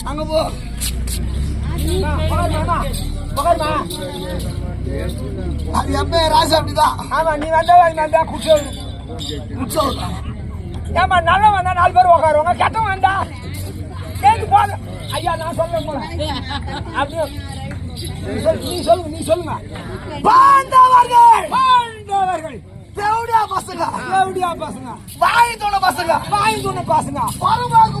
அங்க போ அது எப்ப ராசு அப்படிதான். ஆமா நீ வந்தா குடிச்சோ ஏமா நல்ல வந்தா 4 பேர் உட்காருவாங்க கெட்டவன் வந்தா கேட்டு போத ஐயா நான் சொல்றேன் போல அப்படியே நீ சொல்லுங்க பாண்டவர்கள் தேவடியா பசங்க வாய் தோண பசங்க பரும்போக்கு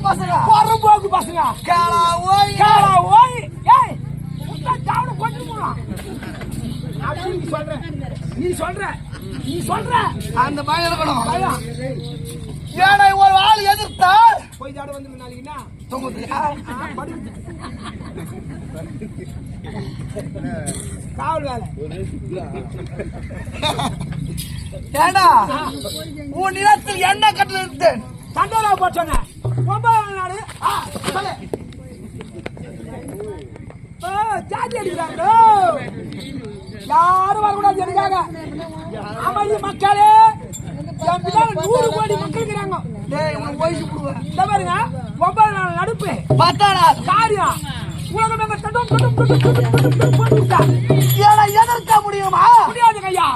பசங்க கேளா ஓய் ஏய் உன்ன தாவட கொஞ்சம் போலாம் நீ சொல்ற அந்த பயம் இருக்கணும். பயம் ஏன்னா ஒரு ஆள் எதிர்த்தால் போய் தாட வந்து நாளைக்குனா தொங்குது காவல் வேலை ஏடா உன் நிலத்தில் என்ன கட்டல இருந்தேன் தண்டோரா போச்சோங்க 9 நாள் ஜாதி அடிக்கிறாங்க யாரும் வரக்கூடாது எனக்காக அமைதி மக்களே 100 கோடி மக்கள் இருக்கிறாங்க பாருங்க 9 நாள் நடுப்பு 10 நாள் காரியம் உலகம் எதற்க முடியுமா? முடியாது ஐயா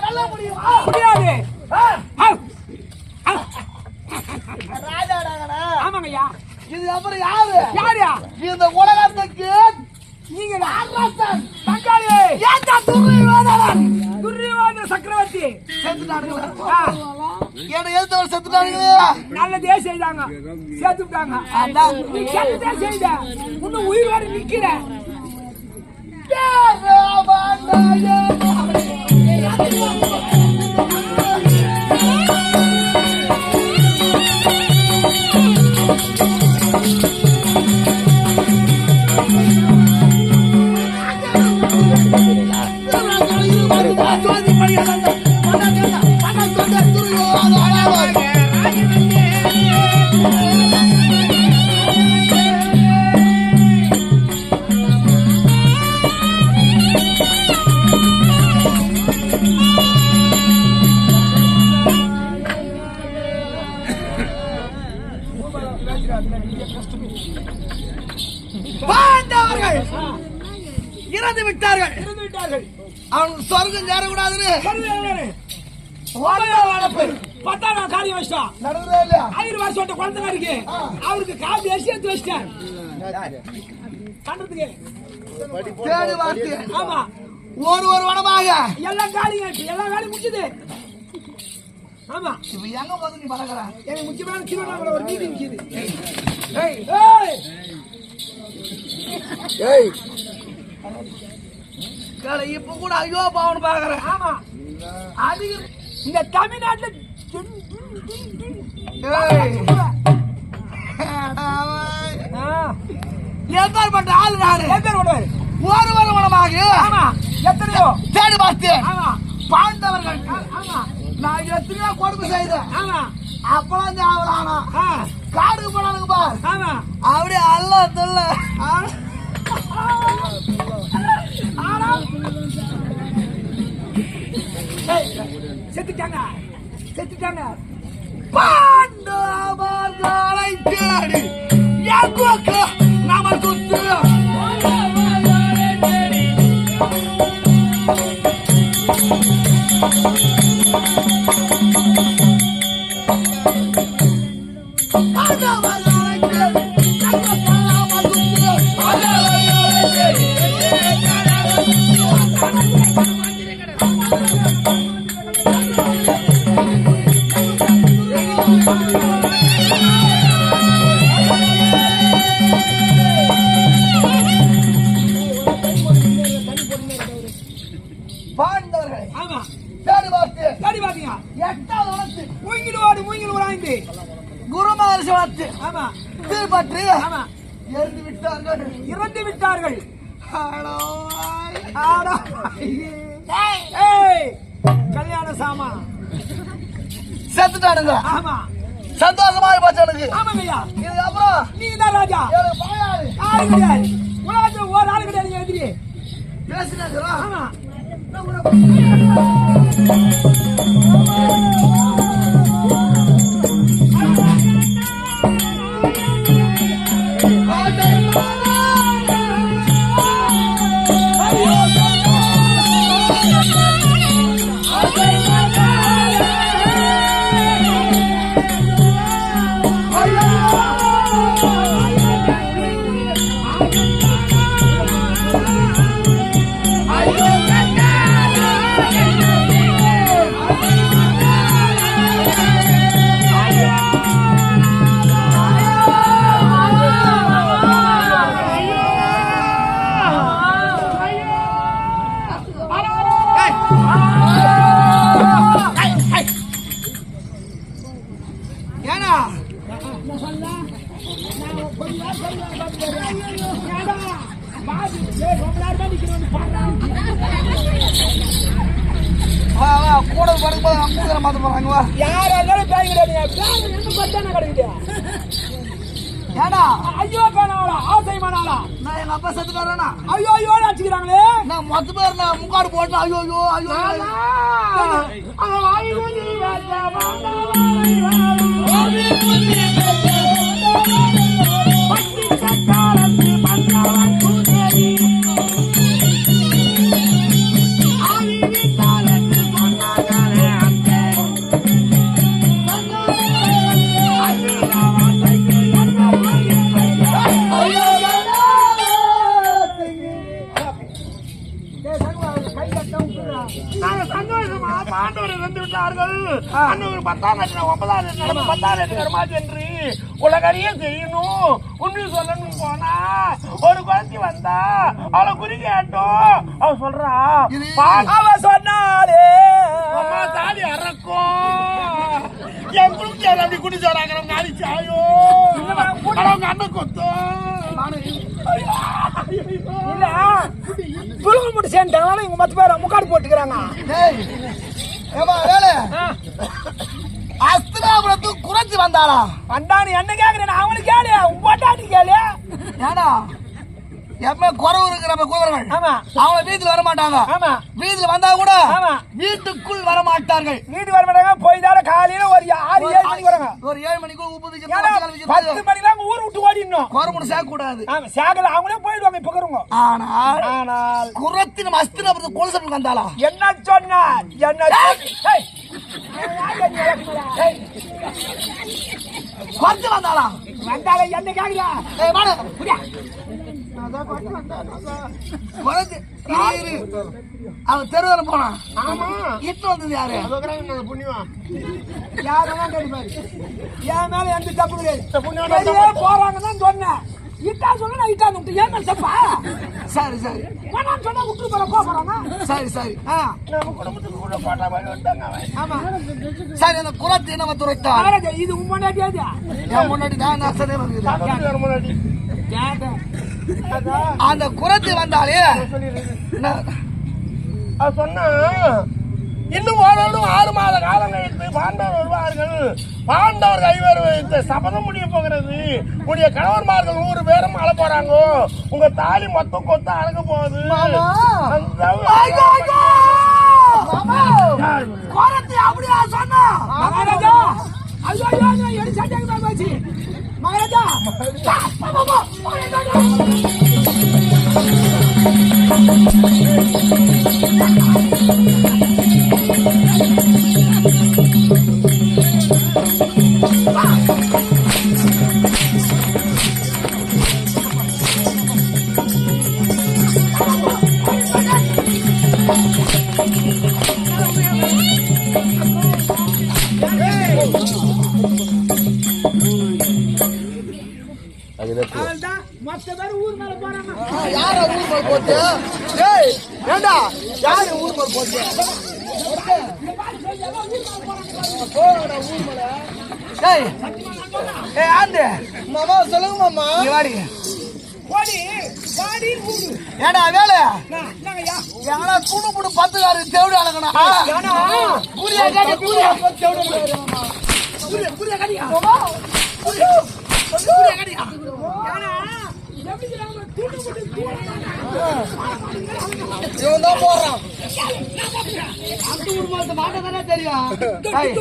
நல்ல முடியுமா? முடியாது. ராஜாடாங்கடா. ஆமாங்க ஐயா. இது அப்புறம் யாரு இந்த உலகத்துக்கு நீங்க தங்காளி ஏண்டா துரியோதன சக்கரவர்த்தி செத்துட்டானுங்களா? ஏன்னா எதுவும் செத்துட்டானுங்களே. நல்லதே செய்தாங்க சேர்த்துட்டாங்க. நீ கெட்டதே செய்த இன்னும் உயிரோடு நிக்கிற இறந்து விட்டார்கள். அவனுக்கு சொர்க்கம் சேரக்கூடாதுன்னு 10 காரியம் வச்சிட்டான். நடந்ததே இல்லையா? 5 வருஷம் குழந்தை இருக்கு அவருக்கு காப்பி அரிசி எடுத்து வச்சிட்டேன் கண்டதுக்கு தேடி வார்த்தை. ஆமா ஒரு வனமாக எல்லா காரியம் முடிச்சது. ஆமா இப்ப எங்க போது நீ பழகிற எனக்கு முக்கியமான திருவண்ணாமலை ஒரு மீட்டிங் இருக்குது. இப்ப கூட ஐயோ பாவன் பாக்குறேன். ஆமா அது இந்த தமிழ்நாட்டுல ஏற்பாடு ஆளு நாடு ஒரு வனமாக ஆமா எத்தனையோ தேடி பார்த்தேன். ஆமா பாண்டவர்கள் ஆமா நான் எத்தனையோ கொடுமை செய்தேன். ஆமா அப்பெல்லாம் தேவலானா காடுக்கு போனானுங்க பார். ஆமா அப்படியே அல்ல சொல்ல செத்துட்டாங்க பாண்டவர்களை தேடி எங்கோக்கு நாம சுத்து ஆமா இறந்து விட்டார்கள். இறந்து விட்டார்கள். ஆடா. ஆடா. ஏய் கல்யாண சாமா செத்துட்டானுங்க. ஆமா சந்தோஷமா போச்சு எனக்கு. ஆமாங்கய்யா இதுக்கப்புறம் நீதான் ராஜா. எனக்கு பாயாளு யாரு கிடையாது உலகத்துல ஒரு ஆள் கிடையாது எதிரி. பேசினாங்களா? ஆமா ஏனா வா வா கூட படுக்கும்போது அம்பூக்கற மாத்த போறாங்க. வா யாரா இருந்தாலும் பேய் கிடையாது. என்ன பத்தான கிடைக்குது. ஏடா ஐயோ பேனாவளா ஆசை மனாலா நான் எங்க அப்பா செத்துட்டாரா? ஐயோ ஐயோ அடிச்சுக்கிறாங்களே. நான் மொத்த பேர் நான் முக்காடு போட்டு ஐயோ ஐயோ ஐயோ உலகறிய செய்யணும். உண்மை சொல்லணும் போனா ஒரு குழந்தை வந்தா அவளை குறி கேட்டோம். அவ சொல்றா அவ சொன்னாலே அம்மா தாலி அறக்கும் என் குளிச்சு அப்படி குடிச்சு வராங்க. நாளைச்சாயோ அவங்க அண்ணன் கொத்தோம். இல்ல புழுகு முட்டு சேர்ந்தாலும் இவங்க மத்த பேர முக்காடு போட்டுக்கிறாங்க. டேய் ஏமா வேலை அஸ்திராபுரத்து குறைச்சு வந்தாளா? வந்தானு என்ன கேக்குறேன் அவனுக்கு கேளு உப்பாட்டாட்டி கேளு. ஏடா எப்ப குறவு இருக்கிற குதிரைகள் ஆமா அவங்க வீட்டுல வர மாட்டாங்க. ஆமா வீட்டுல வந்தா கூட ஆமா வீட்டுக்குள் வர மாட்டார்கள். வீட்டுக்கு வர மாட்டாங்க. போய் தான காலையில ஒரு 6-7 மணிக்கு வராங்க. ஒரு 7 மணிக்கு உப்பு 10 மணிக்கு தான் ஊர் விட்டு ஓடிடணும். குறமுடி சேர்க்க கூடாது. ஆமா சேகல அவங்களே போயிடுவாங்க இப்ப கருங்க. ஆனால் குரத்தின் அஸ்திராபுரத்து கொலுசப்பட்டு வந்தாளா? என்ன சொன்ன என்ன குறைச்சு வந்தாளா? வந்தாலே என்ன கேக்குறா? ஏய் வாடா புரியா குறைச்சு அவன் தெருவர போனான். ஆமா இட்டு வந்தது யாரு? புண்ணியம் யாரெல்லாம் கேட்டுப்பாரு. என் மேல எந்த தப்பு கிடையாது. போறாங்கன்னு சொன்னேன். இட்டா சொன்னா இட்டா விட்டு ஏன் மேல தப்பா? சரி சரி வேணாம் சொன்னா விட்டு போறாங்க. சரி சரி நம்ம குடும்பத்துக்கு கூட பாட்டா மாதிரி வந்தாங்க. ஆமா சரி அந்த குரத்தை என்ன துரைத்தா? மகாராஜா இது உன் முன்னாடியாது. என் முன்னாடி நான் நசனே வருகிறேன். முன்னாடி அந்த குரத்தை வந்தாலே சொன்னா இன்னும் ஓரளவு 6 மாத காலம் கழித்து பாண்டவர் வருவார்கள். பாண்டவர் ஐவர் வைத்த சபதம் முடிய போகிறது. உடைய கணவன்மார்கள் 100 பேரும் அழ போறாங்க. உங்க தாலி மொத்தம் கொத்த அழக போகுது. குரத்தை அப்படியா சொன்னா? மகாராஜா ஐயோ எடி சட்டைக்கு போச்சு. மகாராஜா மொத்த பேர் ஊர் மேல போறாங்க. யார ஊர் மேல போச்சு? ஏய் ஏண்டா யாரு ஊர் மேல போச்சு? போடா ஊர் மேல ஏய் ஏய் ஆந்து மாமா சொல்லுங்க மாமா. நீ வாடி வாடி வாடி கூடு. ஏடா வேலை என்னங்கய்யா எங்கடா கூடு கூடு 10 காரு தேவடி அழகனா ஏனா கூலியா கேட்டு கூலியா புரிய கடியா மாமா கூலியா கடியா ஏனா எப்படி நாம தூண்டு போட்டு இவன் தான் போறான். அந்த ஊர்மாத்த மாட்ட தானே தெரியும். டேய்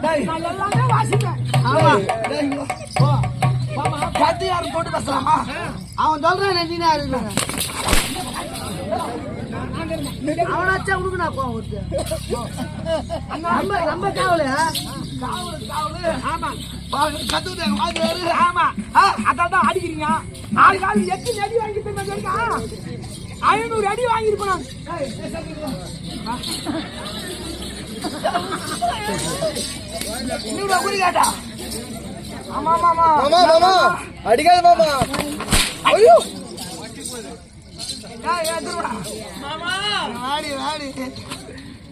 டேய் நான் எல்லாமே வாசிப்பேன். ஆமா டேய் போ மாமா கத்தி யார் போட்டு பேசலாமா? அவன் சொல்றான் நெஞ்சினா இருக்கு. அவனாச்சா உனக்கு நான் போவோம் ஒருத்து. நம்ம காவலு காவலு ஆமா கத்துக்கிட்டாங்க வாங்க. ஆமா அதான் அடிக்கிறீங்க. 4 கால் 8 அடி வாங்கிட்டு இருக்கா 500 அடி வாங்கிருப்போம். நீங்க குறி கேட்டா ஆமா மாமா மாமா மாமா அடிக்காத மாமா. ஐயோ மாமா வாடி வாடி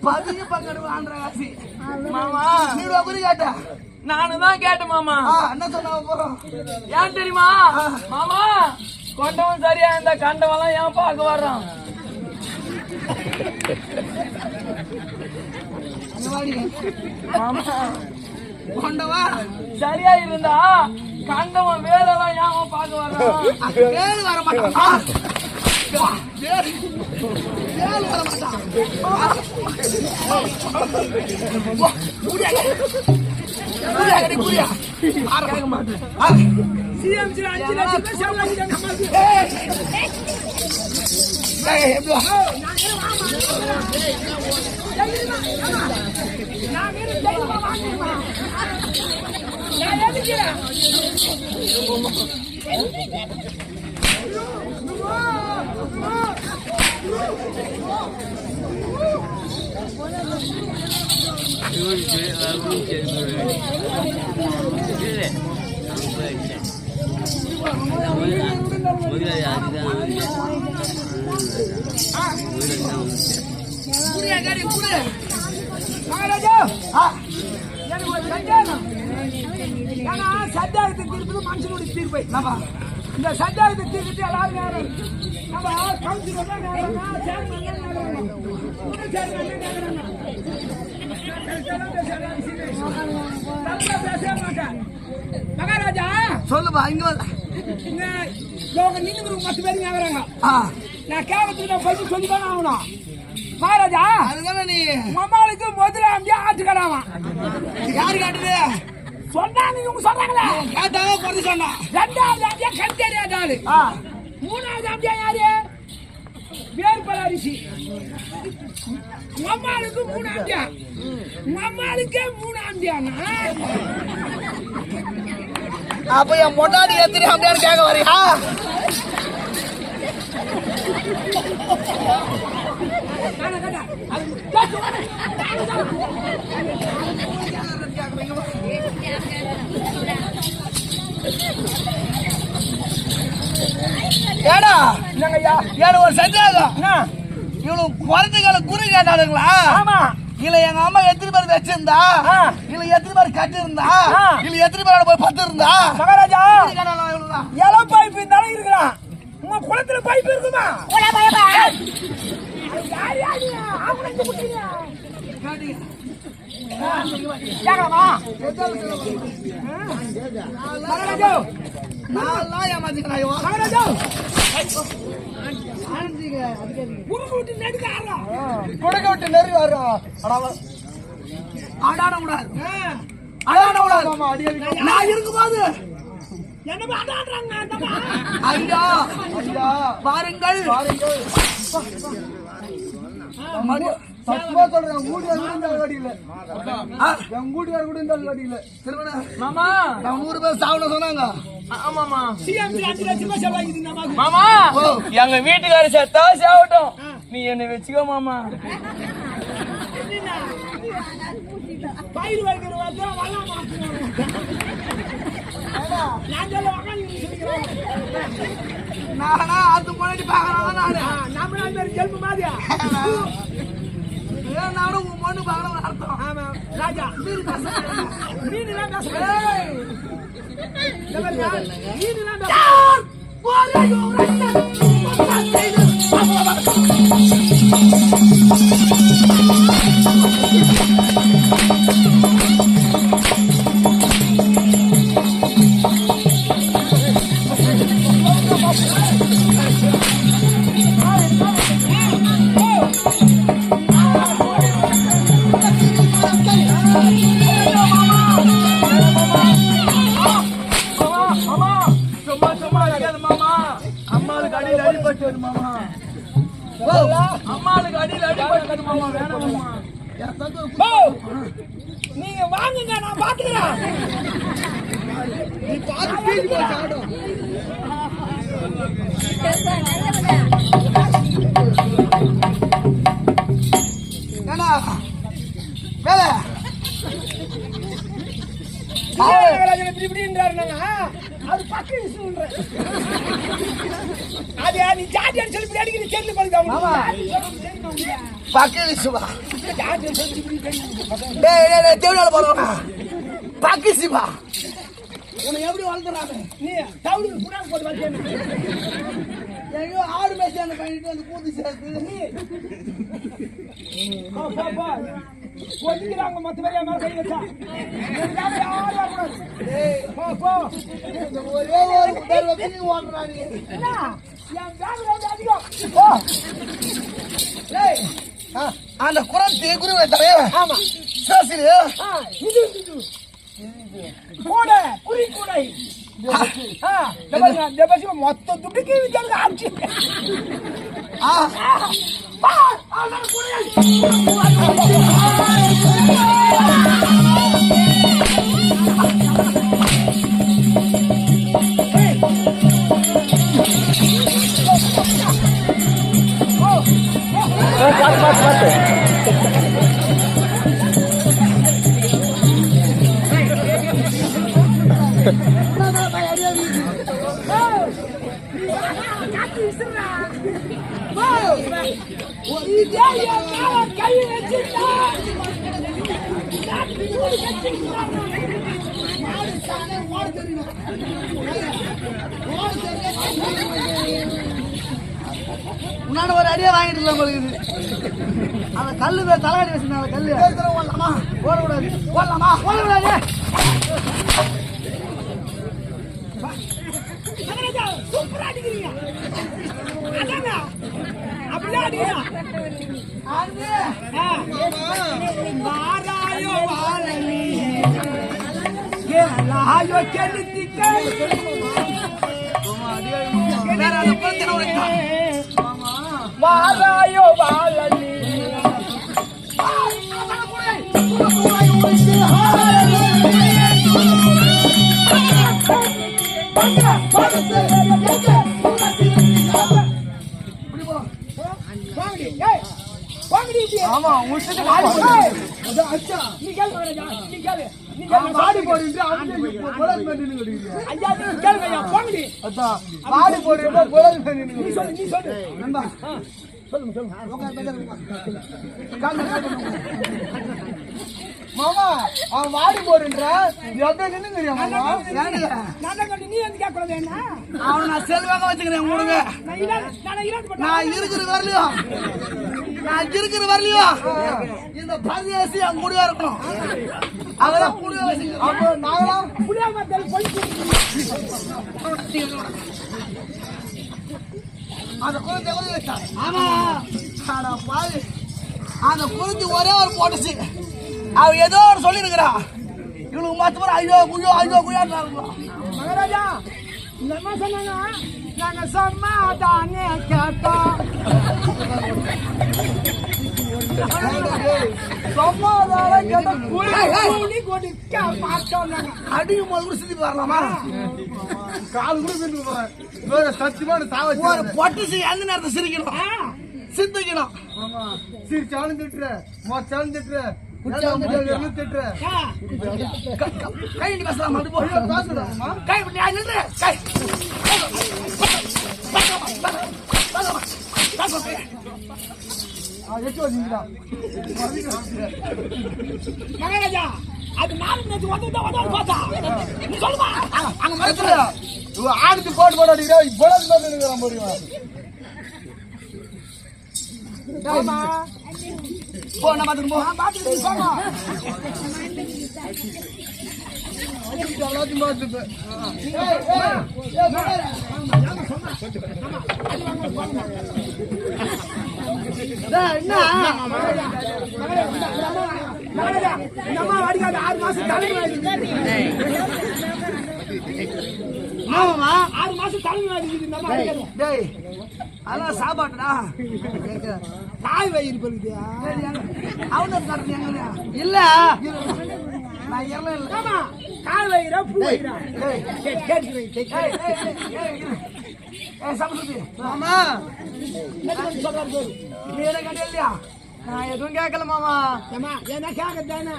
பதிங்க பங்கடு ஆந்திர காசி மாமா நீங்க குறி கேட்டா நானும் தான் கேட்டேன் மாமா. என்ன சொன்ன போறோம் ஏன் தெரியுமா மாமா கொண்டவன் சரியா இந்த கண்டவெல்லாம் ஏன் பார்க்க வர்றான்? மாமா கொண்டவா சரியா இருந்தா கண்டவன் வேறெல்லாம் ஏன் பார்க்க வர்றான்? வேறு வர மாட்டான். வேறு வர மாட்டான். புரியா கேட்க மாட்டேன். சிஎம்சி 5 லட்சம் செலவாகிட்டாங்க நமக்கு. நான் வேற தைரியமா வாங்கிடுமா? நான் எதுக்குறேன்? மகாராஜா எனக்கு ஒரு சந்தேகம். ஏன்னா சந்தேகத்தை தீர்ப்பது மனுஷனுடைய தீர்ப்பை. இந்த சந்தேகத்தை தீர்த்துட்டு எல்லாரும் நேரம் நம்ம கவுன்சிலர் தான் நேரம் சேர்மன் நேரம் பேச மாட்டேன். மகாராஜா சொல்லுப்பா இங்க நீங்க 10 பேர் ஞாபகம் நான் கேவத்துக்கு நான் பைசு சொல்லிதான் ஆகணும். மகாராஜா அதுதானே நீ அம்மாளுக்கு முதல்ல அங்கே ஆட்டுக்கடாமா யாரு காட்டுது சொன்னாங்க. இவங்க சொல்றாங்களே கேட்டாவே பொறுத்து சொன்னா 2வது அம்பியா கண் தெரியாத ஆளு. 3வது அம்பியா யாரு? வேர்பல அரிசி. அம்மாளுக்கு 3 அம்பியா. அம்மாளுக்கே 3 அம்பியானா அப்ப என் முன்னாடி எத்தனை அப்படியான்னு கேட்க வரியா? ஏடா என்னங்கய்யா எனக்கு ஒரு சந்தேகம். என்ன? இவனுக்கு குறைஞ்ச குறி கேட்டாளுங்களா? ஆமா இல்ல எங்க அம்மா எத்தனை பேர் வச்சிருந்தா? இல்ல எத்தனை பேர் கட்டி இருந்தா? இல்ல எத்தனை பேரோட போய் 10 இருந்தா? மகாராஜா இளம் பைப்பு இருந்தாலும் இருக்கலாம். உங்க குளத்துல பைப்பு இருக்குமா? யார் யாரு ஆம்புலன்ஸ் குட்டிங்க கேட்கலாமா? மகாராஜா நான் ஏமாத்திக்கிறேன். மகாராஜா குறுக்கு விட்டு நெடுக்க ஆடுறோம். குடுக்க விட்டு நெருங்கி வர்றோம். ஆடாட கூடாது. ஆடாட கூடாது. மாமா அடிக்கடி நான் இருக்கும்போது என்ன ஆடுறாங்க ஐயா ஐயா பாருங்கள் பாருங்கள். சத்தியமா சொல்றேன் என் வீட்டுக்கார கூட இந்த அடியில என் வீட்டுக்கார கூட இந்த அடியில திருமணம் மாமா நான் 100 பேர் சாவணும் சொன்னாங்க. ஆமாமா சிஎம்சி 5 லட்சம் செலவாகிது நமக்கு. மாமா எங்க வீட்டுக்கார செத்தா சாவட்டும், நீ என்ன வச்சுக்கோ மாமா. பயிர் வைக்கிற வார்த்தை வள நான் சொல்ல வாங்க நானா அது முன்னாடி பாக்குறாங்க. நானு நம்மளா பேர் ஜெல்பு மாதிரியா வேணாலும் உன் பொண்ணு பார்க்கணும் அர்த்தம். ஆமா ராஜா மீன் பேச மீன்லாம் பேச மீன்லாம் பேச அம்மாளுக்கு அடியில் அடிபட்டது மாமா. அம்மாளுக்கு அடியில் அடிபட்டது மாமா. வேணாம் மாமா. நீங்க வாங்குங்க நான் பாத்துக்கிறேன். நீ பார்த்து பேசி போச்சு ஆடும். ஏன்னா வேலை அது பக்கம் அது நீ ஜாதி சொல்லி அடிக்கிற செல்லு பழுது பக்கி சிவா தேவையான போறோம் பக்கி சிவா உன்னை எப்படி வளர்த்துறாங்க நீ தவிர புறாங்க போட்டு வளர்த்து எங்கேயோ ஆடு மேய்ச்சான பண்ணிட்டு வந்து கூத்து சேர்த்து நீ கொதிக்கிறாங்க மொத்த பேரையா மேல கை வச்சா ஒரே ஒரு தடவை பின்னி ஓட்டுறாங்க என் வேலை அதிகம் அந்த குரத்தை குருவை தலைவன் ஆமா சரி இது கூட குறி கூடை மொத்த துட்டுக்கு வித்தியாசம் ஆச்சு கை வச்சுட்டா முன்னாடி ஒரு அடியே வாங்கிட்டு இல்லை உங்களுக்கு அந்த கல்லு தலைகாடி வச்சிருந்தாங்க கல்லு ஓடலாமா ஓடக்கூடாது ஓடலாமா ஓடக்கூடாது சூப்பரா அடிக்கிறீங்க அப்படியே அடிக்கிறீங்க வாராயோ வாழி கேளாயோ கெடுத்திக்க வாராயோ வாழி ஆமா பாடி போட்டு பாடி போட்டு மாமா அவன் வாடி போடுன்ற நின்னுங்கிறியா மாமா நீ வந்து கேட்கறது என்ன அவன் நான் செல்வாக வச்சுக்கிறேன் கொடுங்க நான் இருக்கிற வரலையும் இந்த பரிசு என் கூடவே இருக்கணும் அதெல்லாம் கூடவே வச்சுக்கிறேன் அப்புறம் நாங்களாம் அந்த குழந்தை வச்சா ஆமா பாரு அந்த குழந்தை ஒரே ஒரு போட்டுச்சு அவ ஏதோ ஒரு சொல்லி இருக்கிறா இவனுக்கு மொத்தம் ஐயோ குய்யா மகாராஜா என்ன சொன்னாங்க நாங்க சொன்னாதானே கேட்டோம் அடியும் போது கூட சிரிப்பு வரலாமா கால் கூட சத்தியமான பொட்டுச்சு எந்த நேரத்தை சிரிக்கணும் சிந்திக்கணும் சிரிச்சாலும் திட்டுற மொச்சாலும் திட்டுற திட்டுற கை பேசலாம் கை கை மகாராஜா அது நாலு நேற்று வந்து பார்த்தா நீ சொல்லுமா அங்க மரத்துல ஆடுத்து போட்டு போட்டு அடிக்கிறா இவ்வளவு இருக்கிறான் போறீங்க போ நான் பாத்துட்டு போ பாத்துட்டு போமா எல்லாத்தையும் பார்த்துட்டு என்ன நம்ம அடிக்காத 6 மாசம் தலைமை 6 மாசம் தலைமை அடிக்குது நம்ம அடிக்காத டேய் அதெல்லாம் சாப்பாட்டுடா தாய் வயிறு பழுதியா அவன காட்டுங்க எங்க இல்ல நான் எல்லாம் இல்ல ஆமா கால் வயிறா பூ வயிறா சமசுதி மாமா சொல்றாரு நீ என்ன கேட்ட இல்லையா நான் எதுவும் கேட்கல மாமா ஏமா என்ன கேட்கத்தானே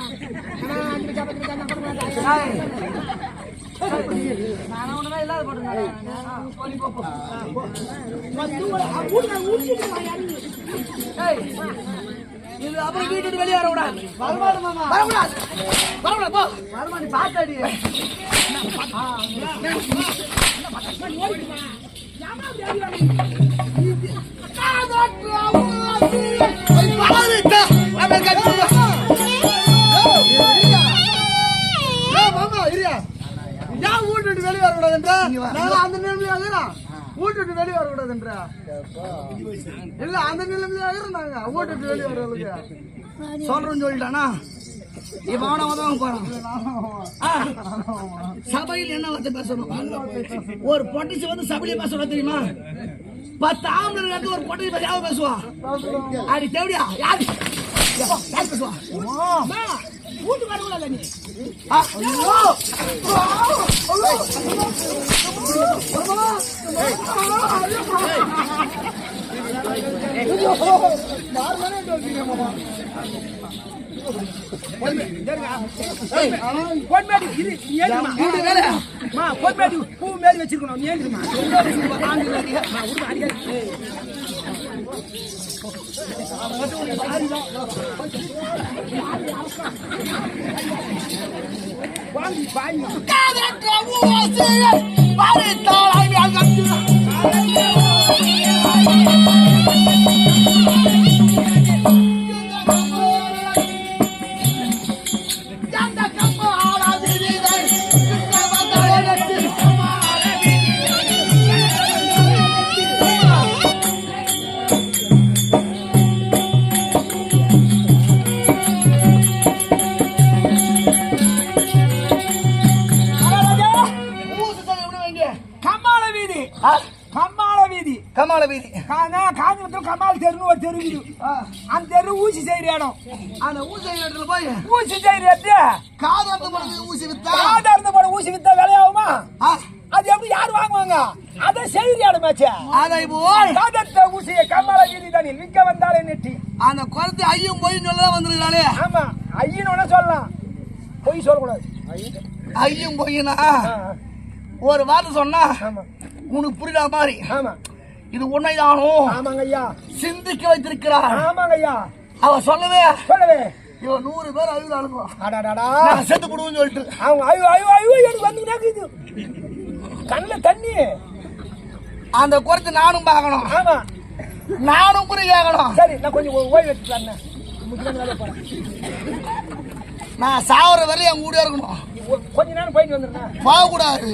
நான் ஒண்ணுதான் இல்லாத போட்டுருந்தேன் இது அப்புறம் வீட்டு வெளியே வரக்கூடாது வரக்கூடாது மாமா வரக்கூடாது வரக்கூடாது போ வரமா நீ பார்த்தாடி வீட்டு வெளியே வரக்கூடாதுன்றா அந்த நிலைமையாக வீட்டு வெளியே வரக்கூடாதுன்றா இல்ல அந்த நிலைமையாக இருந்தாங்க வீட்டு வெளியே வர்றதுக்கு சொல்றேன்னு சொல்லிட்டானா இப்ப அவன உதவங்க போறான் சபையில் என்ன வார்த்தை பேசணும் ஒரு பொட்டிச்சு வந்து சபையில பேசணும் தெரியுமா 10 ஆம்பளை ஒரு பொட்டிச்சு பேச யாரும் பேசுவா அடி தேவடியா யாரு யார் பேசுவா வீட்டு வரக்கூடாது நீ பூ மேரி வச்சிருக்கணும் நீ ஏந்திரமா கமால வீதி காஞ்சிபுரத்துல கமால் தெருன்னு ஒரு தெரு அந்த தெரு ஊசி செய்யற இடம் அந்த ஊசி இடத்துல போய் ஊசி செய்யற இடத்துல காதார்த்த போட ஊசி வித்தா காதார்த்த போட ஊசி வித்தா விலையாகுமா அது எப்படி யாரு வாங்குவாங்க அத செய்யற இடமாச்சே அதை போய் காதார்த்த ஊசியை கமால வீதி தானே விற்க வந்தாலே நெட்டி அந்த குறத்து ஐயும் போய் சொல்லதான் வந்திருக்காளே ஆமா ஐயனோட சொல்லலாம் பொய் சொல்லக்கூடாது ஐயும் போயினா ஒரு வார்த்தை சொன்னா உனக்கு புரியாத மாதிரி ஆமா இது உண்மைதானோ ஆமாங்க ஐயா சிந்திக்க வைத்திருக்கிறார் ஆமாங்க ஐயா அவ சொல்லவே சொல்லவே இவன் 100 பேர் அழுது அழுகுவா அடாடாடா செத்து கொடுன்னு சொல்லிட்டு அவங்க ஐயோ ஐயோ ஐயோ எனக்கு வந்து நாக்குது கண்ணுல தண்ணி அந்த குறத்து நானும் பார்க்கணும் ஆமா நானும் குறி கேட்கணும் சரி நான் கொஞ்சம் ஓய்வு எடுத்துக்கிறேன் முக்கியமான வேலை போறேன் நான் சாவர வரையும் என் கூட இருக்கணும் கொஞ்ச நேரம் போயிட்டு வந்துடுறேன் போகக்கூடாது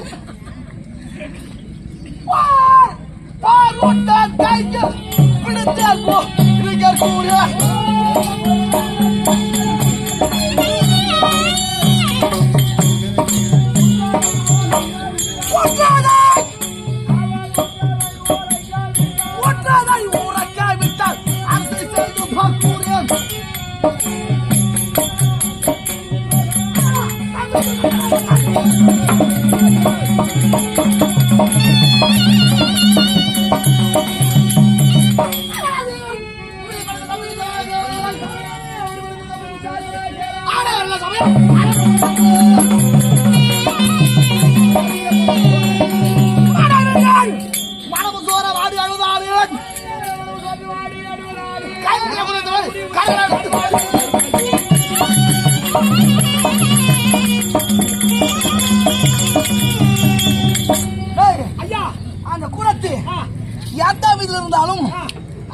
இருந்தாலும்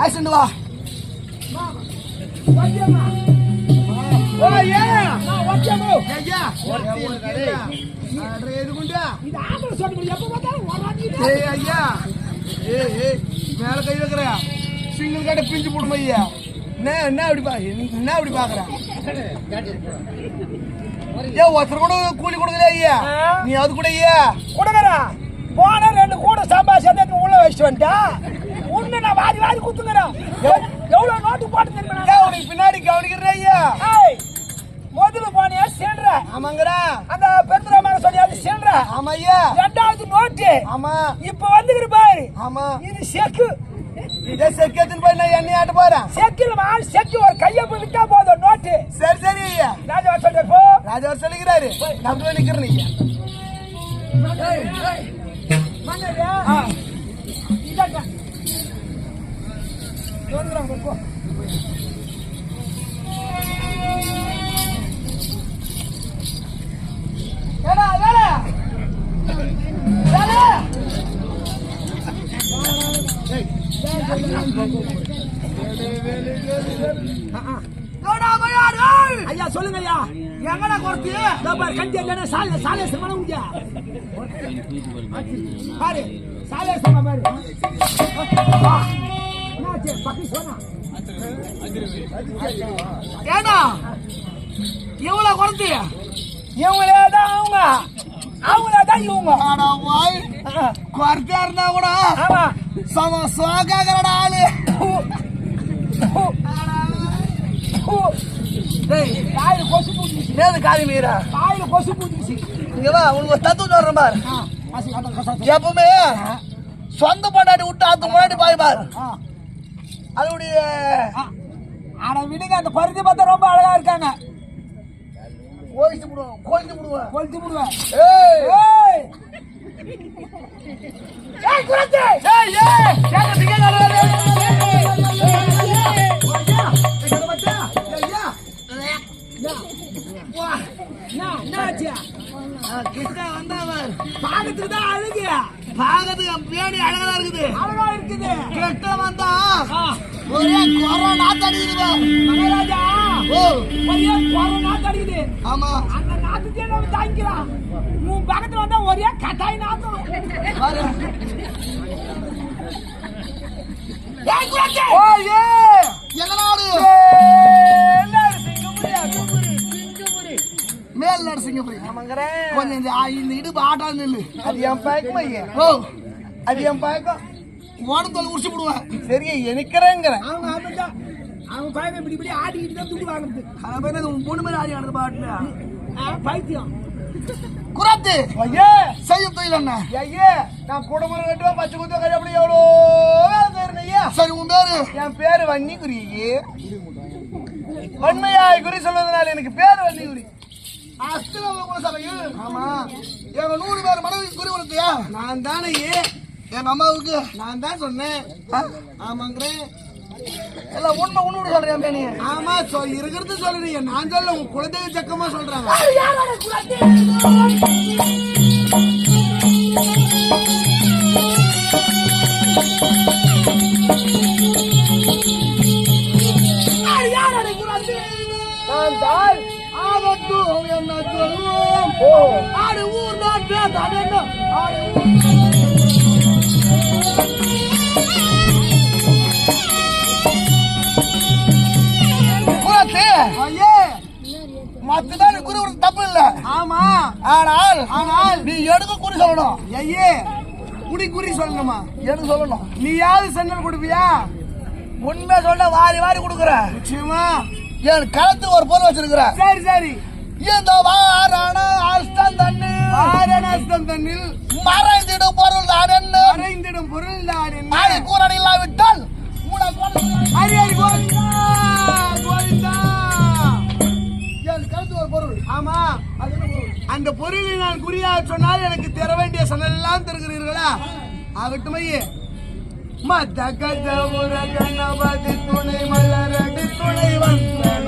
ஆக்சிடென்ட் வா ஓகேமா ஓ ஏ ஓகேமா ஐயா அடே எதுக்குண்டா இது ஆம்பளை சொல்லுங்க எப்ப பார்த்தாலும் வராதீங்க ஏய் ஐயா ஏய் மேல கை வைக்கறயா சிங்கிள் கட்ட பிஞ்சு போடுமா ஐயா என்ன அப்படி பாக்குற ஏ ஒருத்தர் கூட கூலி கொடுக்கல ஐயா நீ அது கூட ஐயா கொடுங்கறா போன 2 கூட சம்பாதிச்சத உள்ள வச்சிட்டு வந்துட்டா உன்னை நான் வாரி குத்துங்கறேன் எவ்வளவு நோட்டு போட்டு தெரியுமா உனக்கு பின்னாடி கவனிக்கிறேன் ஐயா ஏய் முதல்ல போனியா செல்ற ஆமாங்கடா அந்த பெருந்தரமான சொன்னியா அது செல்ற ஆமா ஐயா ரெண்டாவது நோட்டு ஆமா இப்ப வந்துகிற பாரு ஆமா இது செக்கு இதே செக்கேத்தின் போய் நான் எண்ணெய் ஆட்ட போறேன் செக்கில் செக்கு ஒரு கையை விட்டா போதும் நோட்டு சரி ஐயா ராஜா சொல்ற போ ராஜா சொல்லிக்கிறாரு நம்ம நிக்கிறேன் ஐயா மன்னரே இதங்க வந்துறாங்க போ ஏடா ஐயா சொல்லுங்க ஐயா எங்கடா கொடுத்து கண்டி என்ன சாலே சமண உண்டியா பாரு சாலே சமண பாரு நாச்சே பக்கி சொன்னா ஏடா எவ்வளவு கொடுத்து இவங்களே தான் அவங்களே தான் இவங்க ஆடா வாய் குறைச்சா இருந்தா கூட ஆமா சம சோகாகறடா ஆளு டேய் காயில கொசு பூந்துச்சு நேது காதி மீரா காயில கொசு பூந்துச்சு இங்க வா உனக்கு ஒரு தத்துவம் சொல்றேன் பாரு மாசி அத கசா எப்பவுமே சொந்த பொண்டாட்டி விட்டு அது முன்னாடி பாய் பாரு அதோடைய ஆனா விடுங்க அந்த பருத்தி பார்த்தா ரொம்ப அழகா இருக்காங்க கொழுத்து விடுவேன் கொளுத்தி விடுவேன் ஏய் ஏய் ஏய் குரத்து ஏய் கேக்க திங்க கிட்ட வந்தவர் பாகத்துக்கு தான் அழகு பாகத்துக்கு வேணி அழகா இருக்குது அழகா இருக்குது கிட்ட வந்தா ஒரே கொரோனா தடிக்குது மகாராஜா ஓ ஒரே கொரோனா தடிக்குது ஆமா அந்த நாட்டுக்கே நம்ம தாங்கிக்கலாம் உன் பக்கத்துல வந்தா ஒரே கட்டாய் நாத்தம் பாரு ஏய் குரத்து ஓ ஏ எங்க நாடு எல்லாரும் சிங்கமுடியா மேல் நாடு சிங்கப்பூர் ஆமாங்கறேன் கொஞ்சம் இந்த இடுப்பு ஆட்டா நில்லு அது என் பழக்கம் ஐயா ஓ அது என் பழக்கம் உடம்பு உரிச்சு போடுவேன் சரி எனக்கிறேங்கிறேன் அவங்க அப்படிதான் அவங்க பையன் இப்படி ஆடிக்கிட்டு தான் துண்டு வாங்குறது அது பொண்ணு மாதிரி ஆடி ஆடுறது பாட்டுல பைத்தியம் குராத்து ஐயா செய்யும் தொழில் என்ன ஐயா நான் குடும்பம் கட்டுவேன் பச்சை குத்து கறி அப்படி எவ்வளோ வேலை செய்யறேன் ஐயா சரி உன் பேரு என் பேரு வன்னிக்குறி வன்மையாய் குறி சொல்வதனால எனக்கு பேரு வன்னிக்குறி அஸ்திரவ குலசபையில் ஆமா எங்க 100 பேர் மனைவி குறி கொடுத்தியா நான் தானே எங்க அம்மாவுக்கு நான் தான் சொன்னேன் ஆமாங்கிறேன் எல்லாம் உண்மை உன்னோட சொல்றேன் பேனி ஆமா இருக்கிறது சொல்றீங்க நான் சொல்ல உங்க குலதெய்வ சக்கமா சொல்றாங்க நான் தான் ஆகட்டும் என்ன சொல்லுவோம் ஆடு ஊர் நான் பேசாது என்ன ஆடு மத்ததான் குறி ஒரு தப்பு இல்ல ஆமா ஆனால் நீ எடுக்க குறி சொல்லணும் ஐயே குறி சொல்லணுமா எடுக்க சொல்லணும் நீயாவது செங்கல் கொடுப்பியா உண்மை சொல்ல வாரி வாரி கொடுக்குற நிச்சயமா என் களத்துக்கு ஒரு பொருள் வச்சிருக்கிற சரி சரி இந்த வாரான அஷ்டம் தண்ணி ஆரணாஸ்தம் தண்ணில் மறைந்திடும் பொருள் தான் என்ன மறைந்திடும் பொருள் தான் என்ன ஆடி கூறடி இல்லாவிட்டால் ஹரி ஹரி கோவிந்தா கோவிந்தா என் களத்துக்கு ஒரு பொருள் ஆமா அது என்ன பொருள் அந்த பொருளை நான் குறியாக சொன்னால் எனக்கு தர வேண்டிய சனெல்லாம் தருகிறீர்களா ஆகட்டும் ஐயே மத்த கதவுர கணபதி துணை மலரடி துணை வந்தன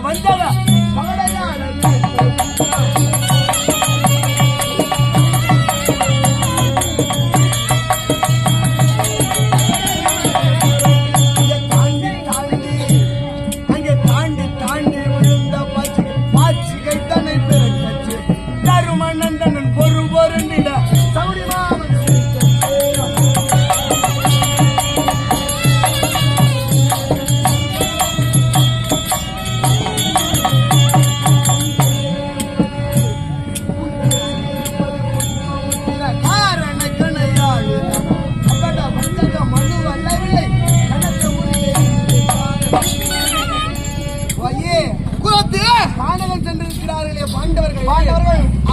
வந்தவ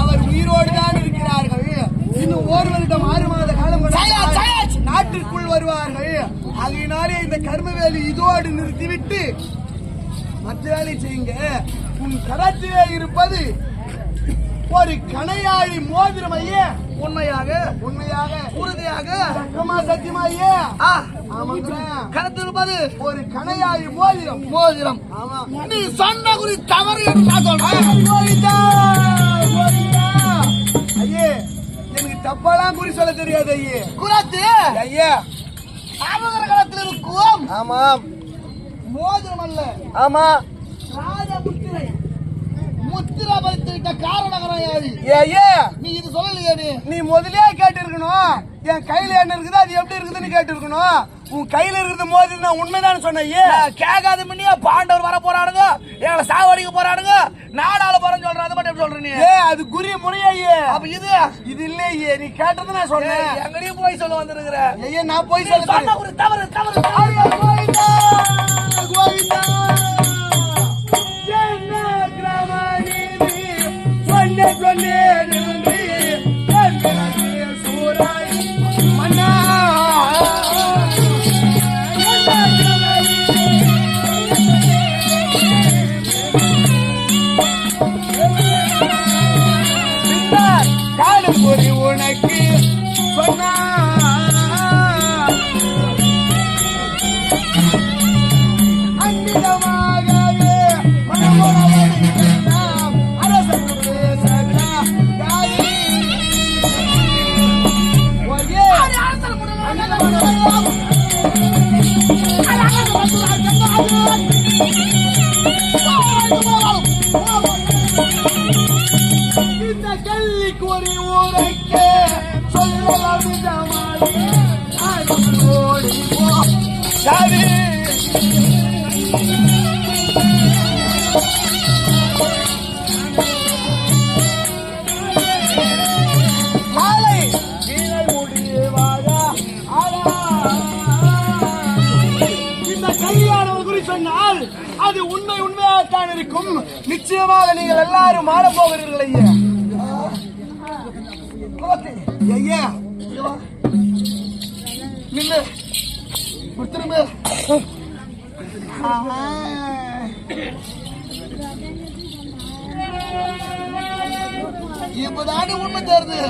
அவர் உயிரோடு தான் இருக்கிறார்கள். இன்னும் ஓர்வரிடம் 6 மாத காலம் நாட்டிற்குள் வருவார்கள். அதனாலே இந்த கர்மவேலி இதோடு நிறுத்திவிட்டு மற்ற வேலை செய்யுங்க. உன் கரத்திலே இருப்பது ஒரு கணையாழி மோதிரம் ஐயா. உண்மையாக உண்மையாக உறுதியாக சத்தியமா ஐயா? கருத்து இருப்பது ஒரு கணையாழி மோதிரம். மோதிரம். ஆமா, நீ சொன்ன குறி தவறு என்று நான் சொல்றேன். ஐயே, எனக்கு தப்பாலாம் குறி சொல்ல தெரியாது ஐயே. குரத்து ஐயா, அவசர காலத்தில் இருக்கும் ஆமாம் மோதிரம் அல்ல, ஆமா, ராஜ முத்திரை. முத்திரை பறித்து விட்ட காரணகராயாடி. ஐயா, நீ இது சொல்லலையே. நீ முதலே கேட்டு இருக்கணும். என் கையில என்ன இருக்குது, அது எப்படி இருக்குதுன்னு கேட்டு இருக்கணும். உன் கையில இருக்கிறது மோதி நான் உண்மைதான் சொன்னேன். கேட்காத முன்னியா பாண்டவர் வர போறானுங்க, எங்களை சாவடிக்க போறானுங்க, நாடால போறேன்னு சொல்ற. அதை மட்டும் சொல்ற நீ. அது குறி முறையே. அப்ப இது இல்லையே, நீ கேட்டது நான் சொன்னேன். எங்கடையும் போய் சொல்ல வந்திருக்கிற. ஐயா, நான் போய் சொன்ன சொல்ல ஒரு தவறு தவறு. கோவிந்தா கோவிந்தா என்ன கிராமநீதி சொன்ன சொன்னே சூராய் மன்னா காணும் பொறி உனக்கு சொன்னா அன்பிதமாகவே அரசன் இந்த கல்வி கூறி ஊரைக்க சொல்லலாம் ஓடி போ சாதி மாலை கீழே முடிவாக இந்த கல்யாணம் குறி சொன்னால் அது உண்மையாகத்தான் இருக்கும். நிச்சயமாக நீங்கள் எல்லாரும் மாற போகிறீர்கள் ஐயா. ஐயா நில்லு திரும்ப. இப்பதானே உண்மை தருது.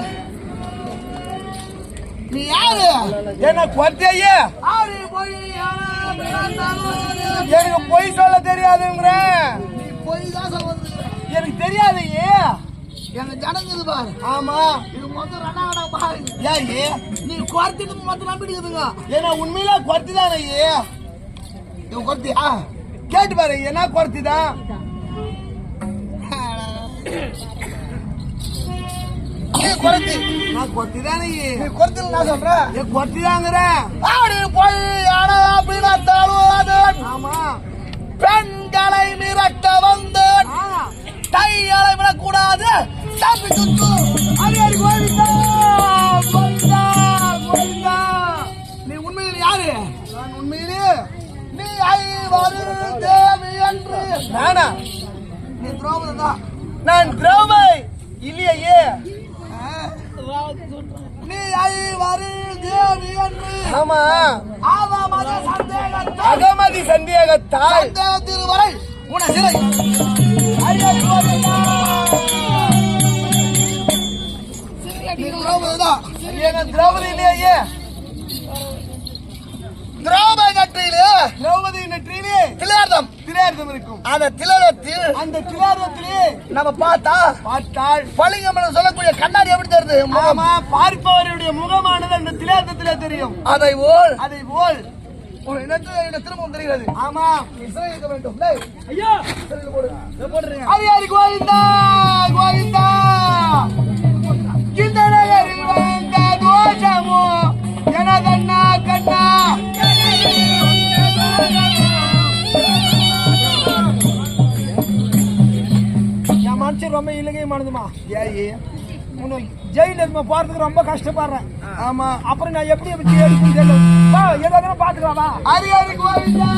நீ யாரு? என்ன கொத்தையே? எனக்கு பொய் சொல்ல தெரியாதுங்கிற. நீ பொய் தான் சொல்ல. எனக்கு தெரியாது. எங்க ஜனங்குது பாரு. ஆமா, இது மொத்தம் ரெண்டாவது பாரு. ஏன் நீ குறைச்சிட்டு மொத்தம் நம்பிடுக்குதுங்க. ஏன்னா உண்மையில குறைச்சி தானே. இவன் குறைத்தியா? கேட்டு பாரு, என்ன குறைச்சி தான். குறைச்சி நான் குறைச்சி தானே. நீ குறைச்சல் நான் சொல்றேன். குறைச்சி தாங்கிற. அப்படி போய் ஆனா அப்படின்னு ஆமா, பெண்களை மிரட்ட வந்து கைகளை விடக்கூடாது. தப்பி சுத்து அடி கோவிந்தா கோவிந்தா கோவிந்தா. நீ உண்மையில் யாரு? நான் உண்மையிலே நீ தேவி என்று. நானா? நீ திரௌபதி தான். நான் திரௌபதி இல்லையே. நீ தேவி என்று. ஆமா, அகமதி சந்தேகத்தால் சந்தேகத்தில் வரை உன சிறை. நீ திரௌபதி தான். திரௌபதி இல்லையே. திரௌபதி நெற்றியிலே திரௌபதி நெற்றியிலே திலேர்தம். திலேர்த்தம் இருக்கும். அந்த திலகத்தில் அந்த திலேர்த்தத்திலே நம்ம பார்த்தால் பளிங்கம்னு சொல்லக்கூடிய கண்ணாடி எப்படி தெரியுது? ஆமா, பார்ப்பவருடைய முகமானது அந்த திலேர்த்தத்திலே தெரியும். அதை போல் ஒரு இடத்துல திரும்பவும் தெரிகிறது. ஆமா, இருக்க வேண்டும். ஐயா ஹரிஹரி கோவிந்தா கோவிந்தா, இந்த நகரில் வந்த தோஷமோ எனதண்ணா கண்ணா. என் மனசு ரொம்ப இலகையமானதுமா. ஜெயில போறதுக்கு ரொம்ப கஷ்டப்படுறேன். ஆமா, அப்புறம் நான் எப்படி எடுத்து தெரியல. ஏதாவது பாத்துக்கலாம். ஹரிஹரி கோவிந்தா.